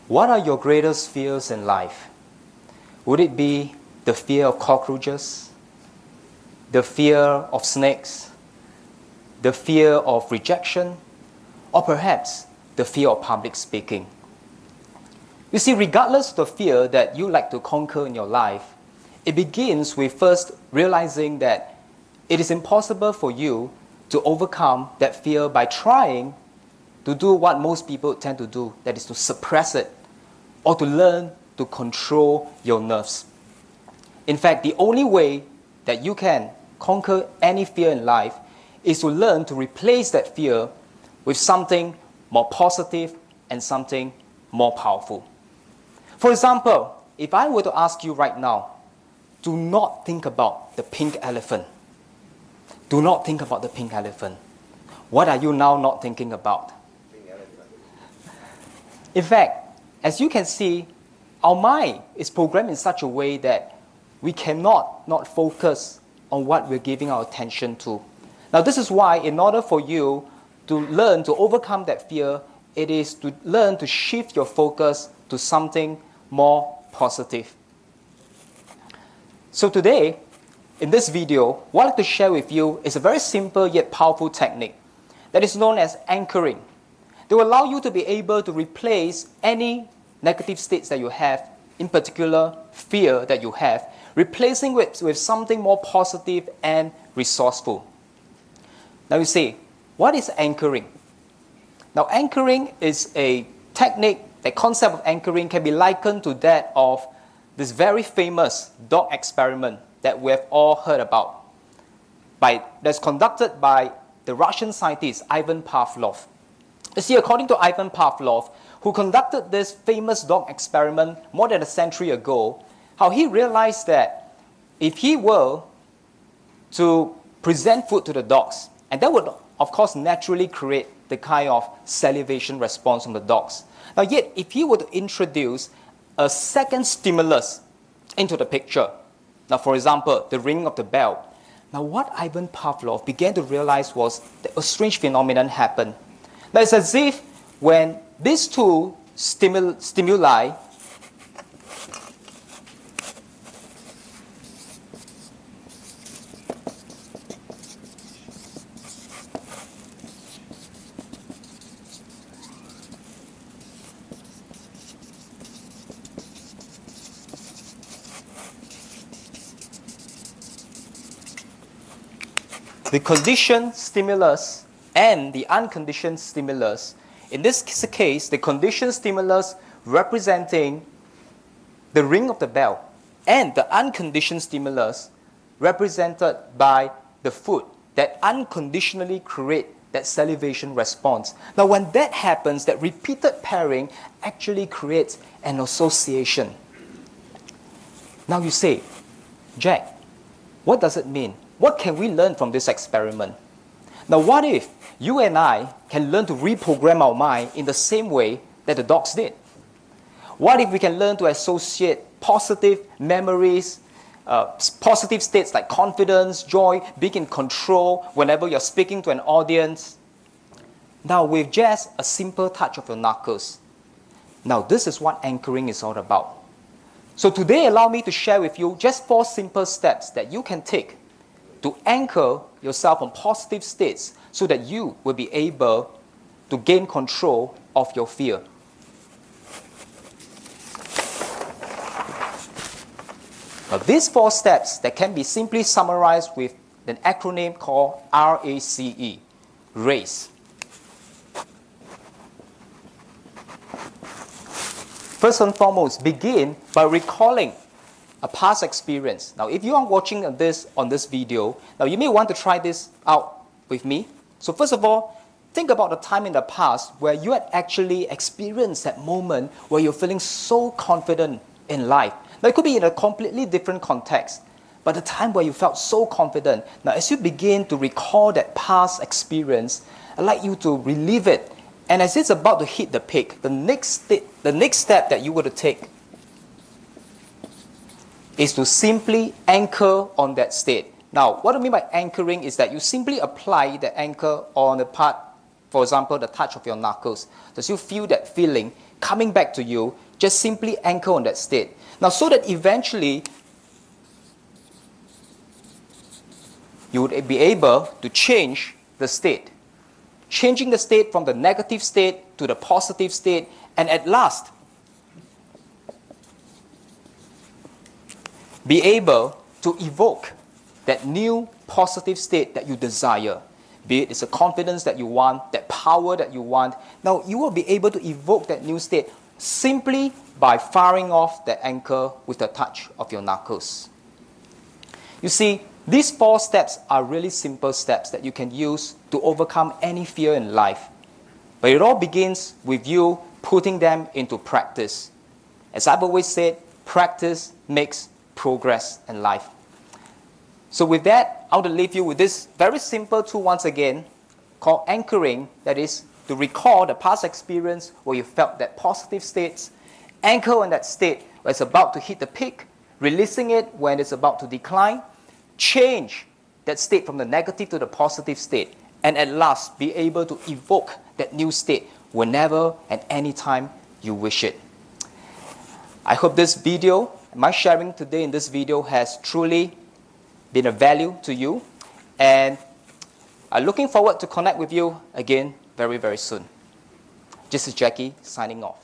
What are your greatest fears in life? Would it be the fear of cockroaches, the fear of snakes, the fear of rejection, or perhaps the fear of public speaking? You see, regardless of the fear that you like to conquer in your life, it begins with first realizing that it is impossible for you to overcome that fear by trying to do what most people tend to do, that is to suppress it, or to learn to control your nerves. In fact, the only way that you can conquer any fear in life is to learn to replace that fear with something more positive and something more powerful. For example, if I were to ask you right now, do not think about the pink elephant. Do not think about the pink elephant. What are you now not thinking about? In fact, as you can see, our mind is programmed in such a way that we cannot not focus on what we're giving our attention to. Now, this is why in order for you to learn to overcome that fear, it is to learn to shift your focus to something more positive. So today, in this video, what I'd like to share with you is a very simple yet powerful technique that is known as anchoring. They will allow you to be able to replace any negative states that you have, in particular fear that you have, replacing it with something more positive and resourceful. Now you say, what is anchoring? Now anchoring is a technique, the concept of anchoring can be likened to that of this very famous dog experiment that we have all heard about, that's conducted by the Russian scientist Ivan Pavlov. You see, according to Ivan Pavlov, who conducted this famous dog experiment more than a century ago, how he realized that if he were to present food to the dogs, and that would, of course, naturally create the kind of salivation response from the dogs. Now, yet, if he were to introduce a second stimulus into the picture, now, for example, the ringing of the bell, now what Ivan Pavlov began to realize was that a strange phenomenon happened. Now, it's as if when these two stimuli the conditioned stimulus and the unconditioned stimulus. In this case, the conditioned stimulus representing the ring of the bell and the unconditioned stimulus represented by the food that unconditionally create that salivation response. Now, when that happens, that repeated pairing actually creates an association. Now you say, Jack, what does it mean? What can we learn from this experiment? Now, what if you and I can learn to reprogram our mind in the same way that the dogs did? What if we can learn to associate positive memories, positive states like confidence, joy, being in control whenever you're speaking to an audience? Now, with just a simple touch of your knuckles. Now, this is what anchoring is all about. So today, allow me to share with you just 4 simple steps that you can take to anchor yourself on positive states so that you will be able to gain control of your fear. Now, these 4 steps that can be simply summarized with an acronym called RACE, RACE. First and foremost, begin by recalling a past experience. Now, if you are watching this on this video, now you may want to try this out with me. So first of all, think about the time in the past where you had actually experienced that moment where you're feeling so confident in life. Now, it could be in a completely different context, but the time where you felt so confident. Now, as you begin to recall that past experience, I'd like you to relive it. And as it's about to hit the peak, the next step that you were to take is to simply anchor on that state. Now, what I mean by anchoring is that you simply apply the anchor on the part, for example, the touch of your knuckles. Does you feel that feeling coming back to you, just simply anchor on that state. Now, so that eventually you would be able to change the state. Changing the state from the negative state to the positive state, and at last be able to evoke that new positive state that you desire. Be it it's a confidence that you want, that power that you want. Now you will be able to evoke that new state simply by firing off that anchor with the touch of your knuckles. You see, these 4 steps are really simple steps that you can use to overcome any fear in life. But it all begins with you putting them into practice. As I've always said, practice makes progress in life. So with that, I want to leave you with this very simple tool once again called anchoring. That is to recall the past experience where you felt that positive states, anchor on that state where it's about to hit the peak, releasing it when it's about to decline, change that state from the negative to the positive state, and at last be able to evoke that new state whenever and anytime you wish it. I hope this video, my sharing today in this video, has truly been of value to you, and I'm looking forward to connect with you again very, very soon. This is Jacky signing off.